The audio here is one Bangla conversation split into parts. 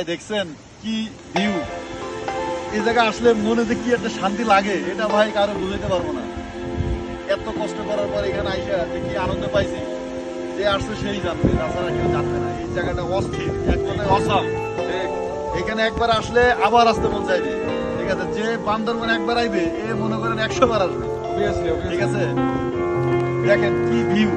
ভাই দেখছেন কি ভিউ, এই জায়গা আসলে মনে যে কি একটা শান্তি লাগে এটা ভাই কারো বুঝাইতে পারবো না। এত কষ্ট করার পর এখানে আইসা যে কি আনন্দ পাইছি, যে আসছে সেই জানবে, তাছাড়া কেউ জানবে না। এই জায়গাটা অস্থির, এক কথায় অসাম। এখানে একবার আসলে আবার আসতে মন চাইবে। ঠিক আছে, যে বান্দরবন একবার আইবে এ মনে করেন 100 বার আসবে। ঠিক আছে, দেখেন কি ভিউ।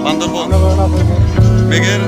বান্দরবন মেঘের